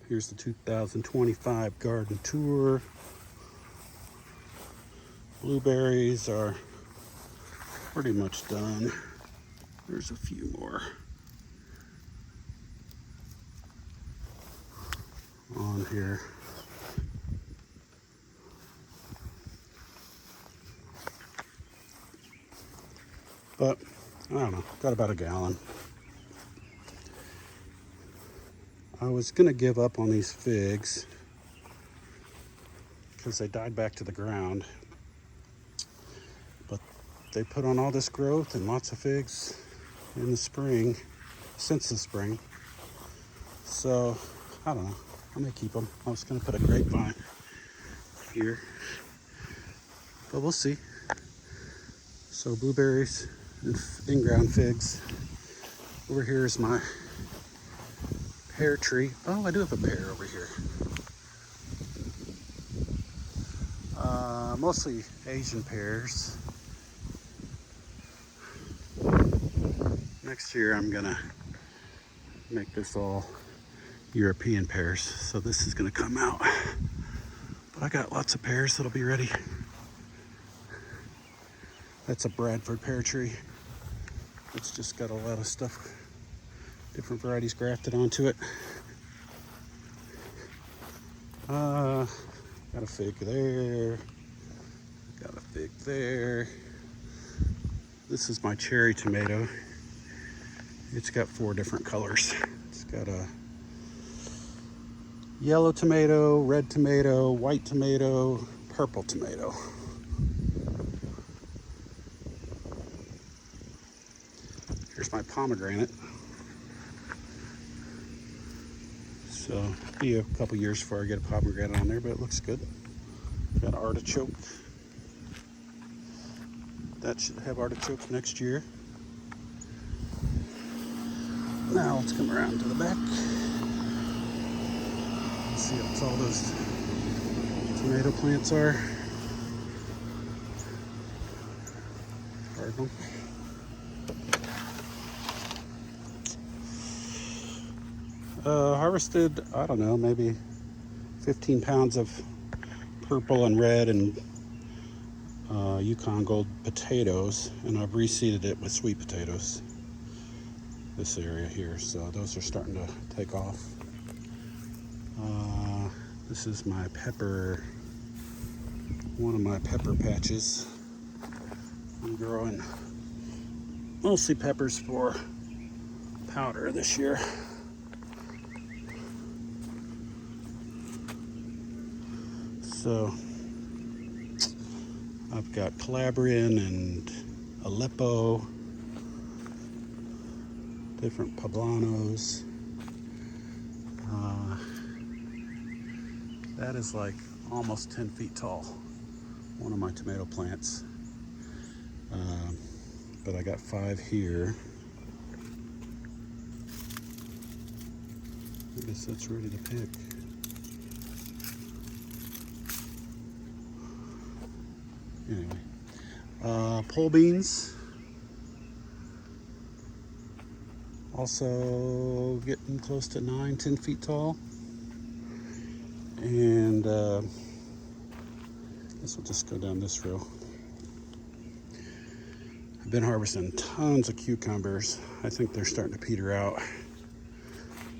Here's the 2025 garden tour. Blueberries are pretty much done. There's a few more on here. But I don't know, got about a gallon. I was gonna give up on these figs because they died back to the ground. But they put on all this growth and lots of figs in the spring, since the spring. So, I don't know, I may keep them. I was gonna put a grapevine here, but we'll see. So blueberries and in-ground figs. Over here is my pear tree. Oh, I do have a pear over here. Mostly Asian pears. Next year I'm gonna make this all European pears. So this is gonna come out. But I got lots of pears that'll be ready. That's a Bradford pear tree. It's just got a lot of stuff, different varieties grafted onto it. Got a fig there. Got a fig there. This is my cherry tomato. It's got 4 different colors. It's got a yellow tomato, red tomato, white tomato, purple tomato. Here's my pomegranate. So it'll be a couple years before I get a pomegranate on there, but it looks good. Got artichoke. That should have artichokes next year. Now let's come around to the back. Let's see what all those tomato plants are. Cardinal. Harvested, I don't know, maybe 15 pounds of purple and red and Yukon Gold potatoes, and I've reseeded it with sweet potatoes. This area here, so those are starting to take off. This is my pepper, one of my pepper patches. I'm growing mostly peppers for powder this year. So I've got Calabrian and Aleppo, different poblanos. That is like almost 10 feet tall, one of my tomato plants. But I got 5 here. I guess that's ready to pick. Anyway, pole beans. Also getting close to 9-10 feet tall. And I guess we'll just go down this row. I've been harvesting tons of cucumbers. I think they're starting to peter out.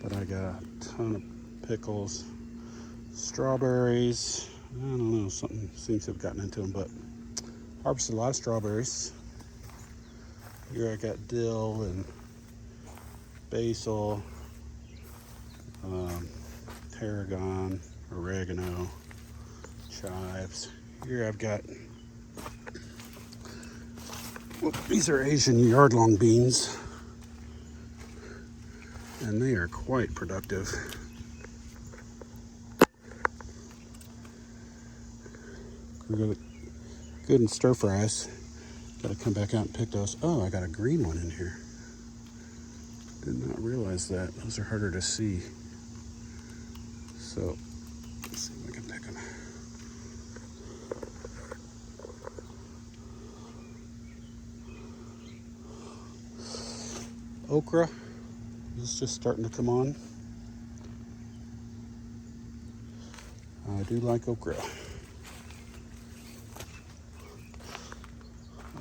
But I got a ton of pickles. Strawberries. I don't know, something seems to have gotten into them, but harvested a lot of strawberries. Here I got dill and basil, tarragon, oregano, chives. Here I've got, these are Asian yard-long beans, and they are quite productive. Good in stir fries. Gotta come back out and pick those. Oh, I got a green one in here. Did not realize that. Those are harder to see. So, let's see if I can pick them. Okra is just starting to come on. I do like okra.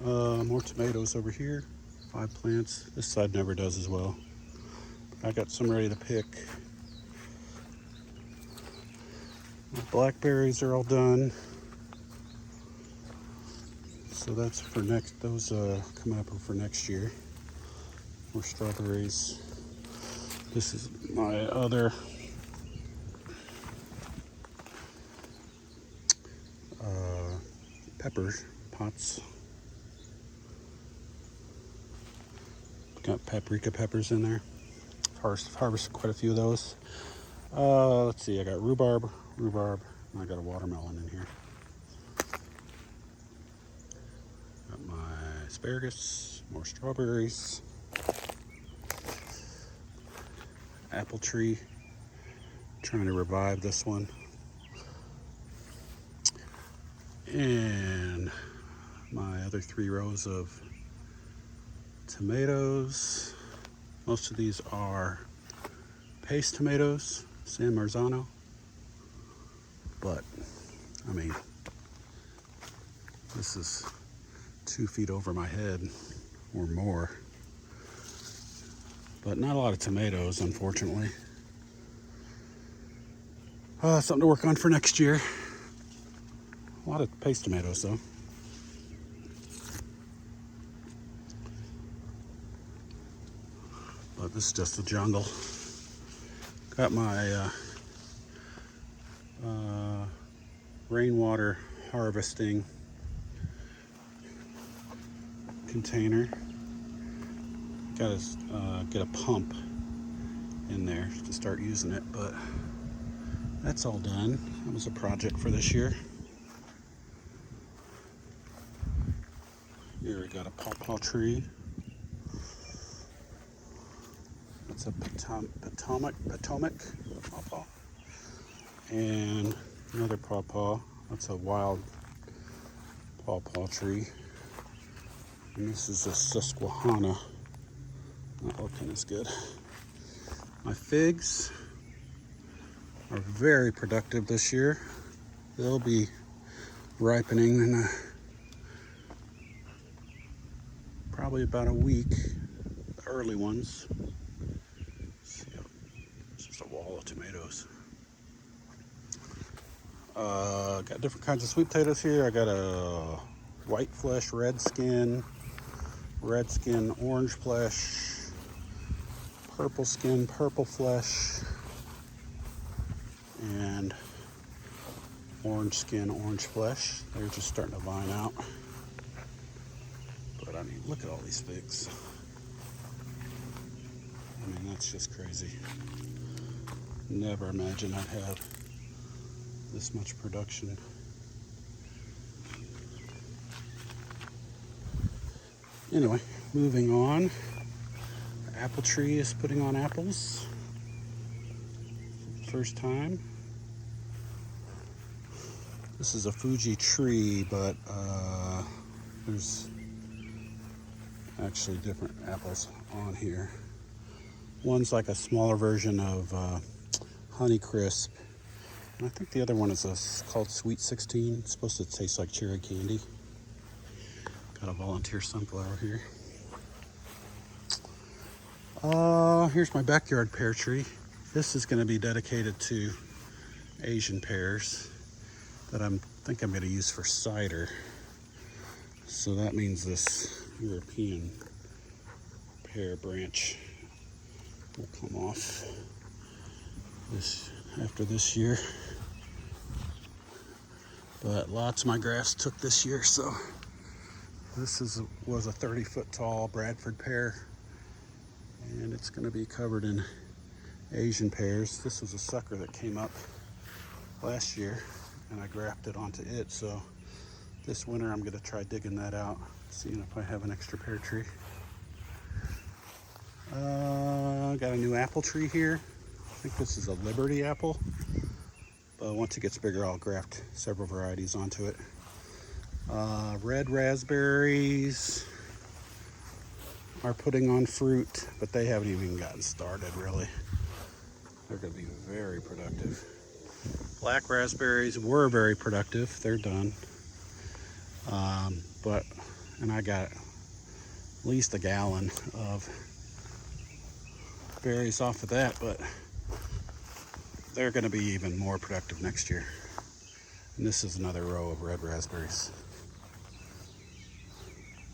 More tomatoes over here. 5 plants. This side never does as well. I got some ready to pick. Blackberries are all done. So that's for next, those coming up for next year. More strawberries. This is my other pepper pots. Got paprika peppers in there. Harvested quite a few of those. Let's see, I got rhubarb, and I got a watermelon in here. Got my asparagus, more strawberries, apple tree, trying to revive this one, and my other 3 rows of tomatoes. Most of these are paste tomatoes, San Marzano, but I mean, this is 2 feet over my head or more, but not a lot of tomatoes, unfortunately. Something to work on for next year. A lot of paste tomatoes though. But this is just the jungle. Got my rainwater harvesting container. Got to get a pump in there to start using it, but that's all done. That was a project for this year. Here we got a pawpaw tree. That's a Potomac pawpaw. And another pawpaw. That's a wild pawpaw tree. And this is a Susquehanna. Not looking as good. My figs are very productive this year. They'll be ripening in probably about a week. The early ones. See, it's just a wall of tomatoes. Got different kinds of sweet potatoes here. I got a white flesh, red skin, orange flesh, purple skin, purple flesh, and orange skin, orange flesh. They're just starting to vine out. But I mean, look at all these figs. I mean, that's just crazy. Never imagined I'd have this much production. Anyway, moving on. The apple tree is putting on apples. First time. This is a Fuji tree, but there's actually different apples on here. One's like a smaller version of Honeycrisp. And I think the other one is called Sweet 16. It's supposed to taste like cherry candy. Got a volunteer sunflower here. Here's my backyard pear tree. This is going to be dedicated to Asian pears that I think I'm going to use for cider. So that means this European pear branch will come off after this year. But lots of my grass took this year, so this was a 30-foot tall Bradford pear, and it's going to be covered in Asian pears. This was a sucker that came up last year, and I grafted onto it. So this winter I'm going to try digging that out, seeing if I have an extra pear tree. Got a new apple tree here. I think this is a Liberty apple, but once it gets bigger I'll graft several varieties onto it. Red raspberries are putting on fruit, but they haven't even gotten started really. They're going to be very productive. Black raspberries were very productive. They're done. And I got at least a gallon of berries off of that, but they're going to be even more productive next year. And this is another row of red raspberries.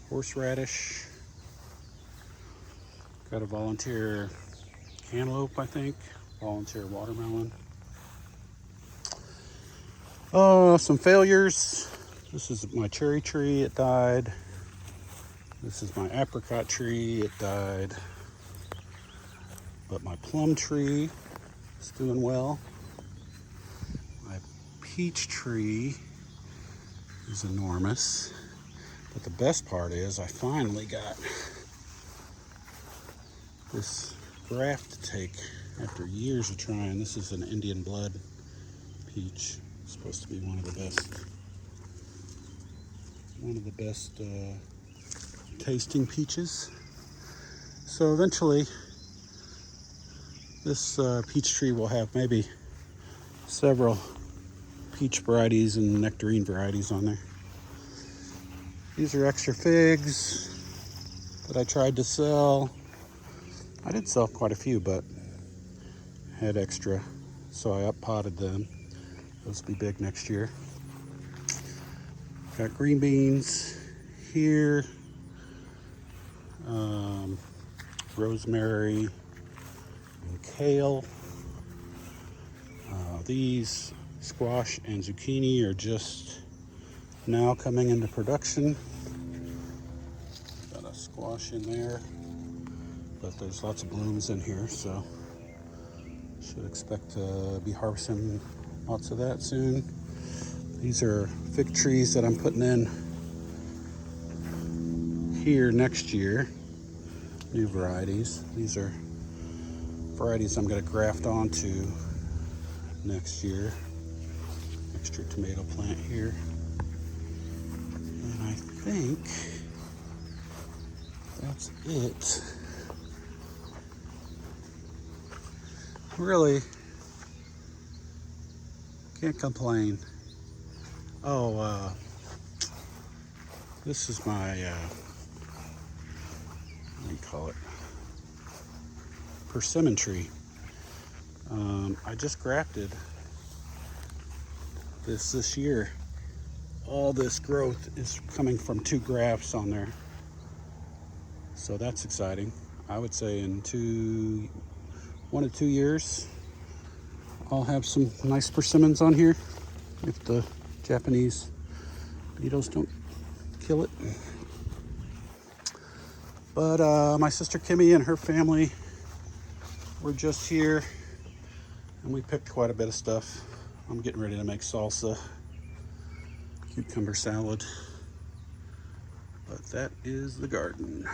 Horseradish. Got a volunteer cantaloupe, I think. Volunteer watermelon. Oh, some failures. This is my cherry tree, it died. This is my apricot tree, it died. But my plum tree is doing well. My peach tree is enormous. But the best part is I finally got this graft to take after years of trying. This is an Indian blood peach. It's supposed to be one of the best tasting peaches. So eventually this peach tree will have maybe several peach varieties and nectarine varieties on there. These are extra figs that I tried to sell. I did sell quite a few, but had extra, so I up-potted them. Those will be big next year. Got green beans here, rosemary and kale. These squash and zucchini are just now coming into production. Got a squash in there, but there's lots of blooms in here, so should expect to be harvesting lots of that soon. These are fig trees that I'm putting in here next year. New varieties. These are varieties I'm going to graft onto next year. Extra tomato plant here. And I think that's it. Really can't complain. Oh, this is my, what do you call it? Persimmon tree. I just grafted this year. All this growth is coming from 2 grafts on there. So that's exciting. I would say in 1 to 2 years, I'll have some nice persimmons on here if the Japanese beetles don't kill it. But my sister Kimmy and her family were just here and we picked quite a bit of stuff. I'm getting ready to make salsa, cucumber salad. But that is the garden.